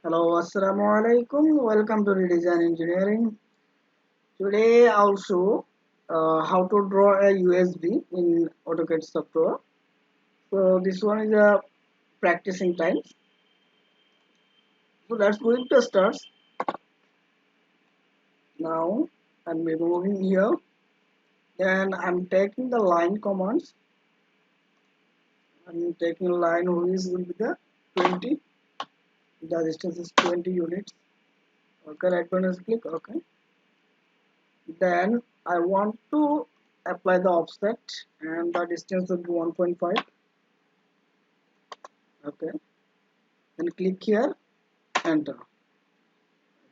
Hello, Assalamu alaikum. Welcome to Redesign Engineering. Today I'll show how to draw a USB in AutoCAD software. So this one is a practicing time. So let's go into start. Now I'm removing here. Then I'm taking the line commands. I'm taking line which will be the 20. The distance is 20 units. Okay, right button is click. Okay. Then I want to apply the offset and the distance will be 1.5. Okay, then click here, enter.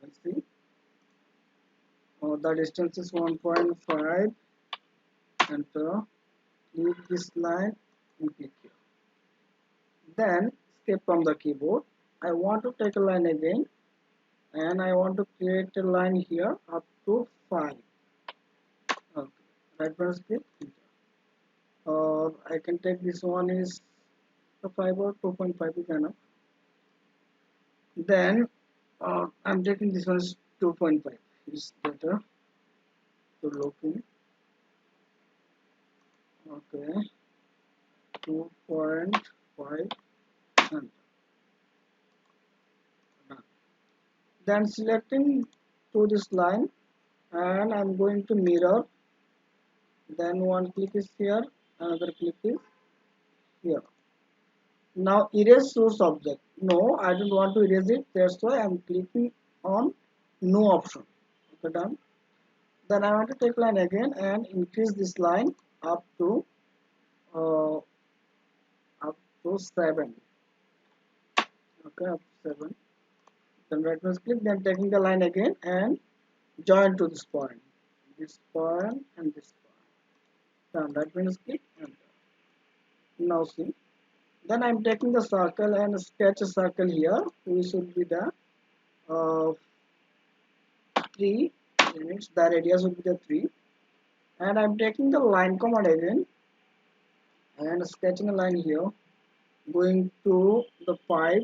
Let's see. The distance is 1.5. Enter. Click this line and click here. Then escape from the keyboard. I want to take a line again and I want to create a line here up to 5. Okay, right button click, enter. Or I can take this one is the 5 or 2.5 is enough. Then I'm taking this one is 2.5. It's better to look in. Okay, 2.5 and done. Then selecting to this line and I'm going to mirror. Then one click is here, another click is here. Now erase source object. No, I don't want to erase it. That's why I'm clicking on no option. Okay, done. Then I want to take line again and increase this line up to uh, up to 7. Okay, up to 7. Then right mouse click, then taking the line again and join to this point and this point. Then right mouse click, enter. Now see. Then I'm taking the circle and sketch a circle here. We should be the uh, 3 units. The radius will be the 3. And I'm taking the line command again and sketching a line here, going to the 5.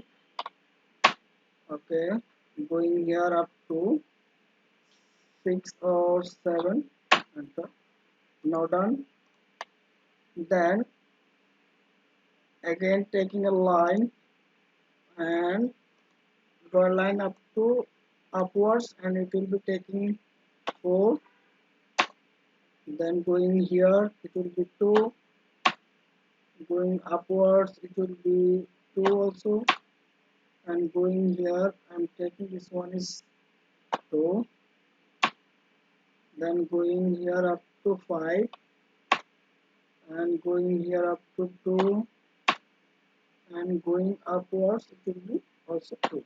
Okay, going here up to 6 or 7. Enter. Now done. Then again taking a line and draw a line up to upwards and it will be taking 4. Then going here it will be 2. Going upwards it will be 2 also. And going here I'm taking this one is 2. Then going here up to 5 and going here up to 2 and going upwards it will be also 2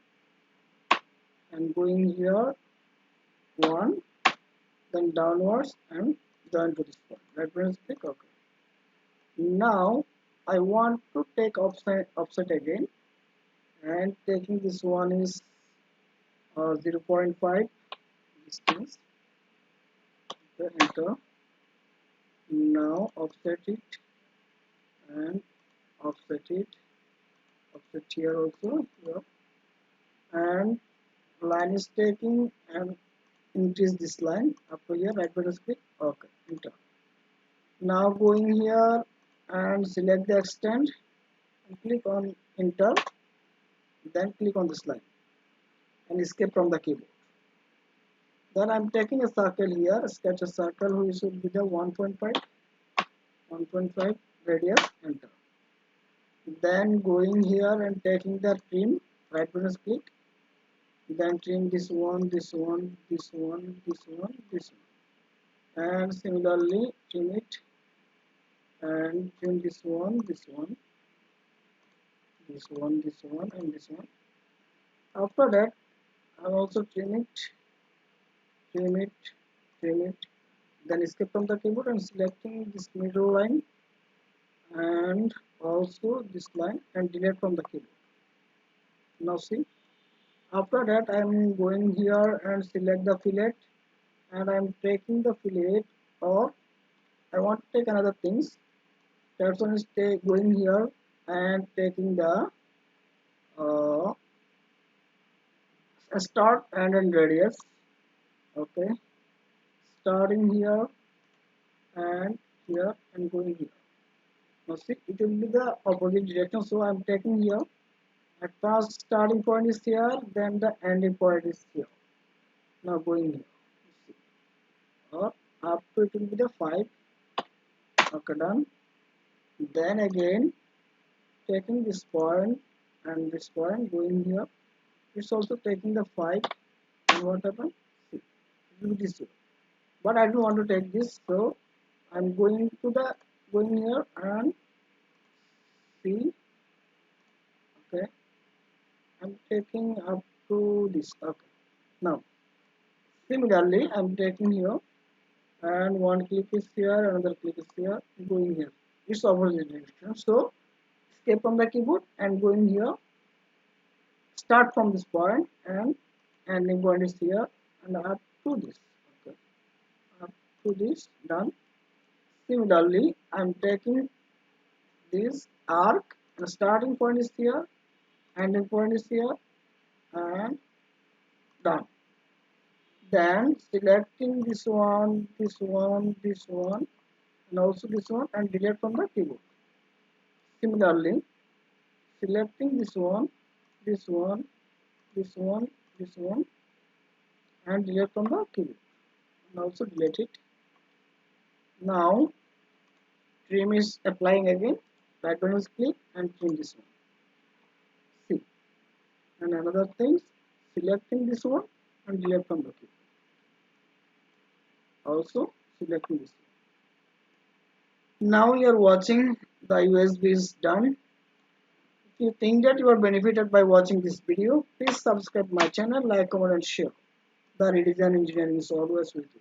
and going here 1, then downwards and join to this point. Right button click. Okay. Now I want to take offset again and taking this one is 0.5 distance. Okay, enter. Now offset it and offset it. Offset here also. Yeah. And line is taking and increase this line up to here. Right button click. Okay, enter. Now going here and select the extend and click on enter. Then click on this line and escape from the keyboard. Then I'm taking a circle here, sketch a circle which should be the 1.5 radius, enter. Then going here and taking the trim, right button click. Then trim this one, this one, this one, this one, this one. And similarly trim it and trim this one, this one, this one, this one, and this one. After that, I'll also trim it, trim it, trim it. Then escape from the keyboard and selecting this middle line and also this line and delete from the keyboard. Now see. After that, I'm going here and select the fillet and I'm taking the fillet, or I want to take another things. That one is going here and taking the uh, start and end radius. Okay, starting here and here and going here. Now see, it will be the opposite direction, so I'm taking here. At first starting point is here, then the ending point is here. Now going here. See. Or up to it will be the 5. Okay, done. Then again taking this point and this point going here. It's also taking the 5. And what happened? See, it will be this way. But I don't want to take this, so I'm going here and see. Okay, I'm taking up to this. Okay, now similarly I'm taking here and one click is here, another click is here, going here. It's opposite direction. So escape on the keyboard and going here. Start from this point and ending point is here and up to this. Okay, up to this, done. Similarly, I'm taking this arc. The starting point is here, ending point is here, and done. Then selecting this one, this one, this one, and also this one, and delete from the keyboard. Similarly, selecting this one, this one, this one, this one, and delete from the keyboard, and also delete it. Now trim is applying again. Right button is click and trim this one. See, and another thing, selecting this one and delete from the keyboard. Also selecting this one. Now you are watching the USB is done. If you think that you are benefited by watching this video, please subscribe my channel, like, comment and share. The Redesign Engineering is always with you.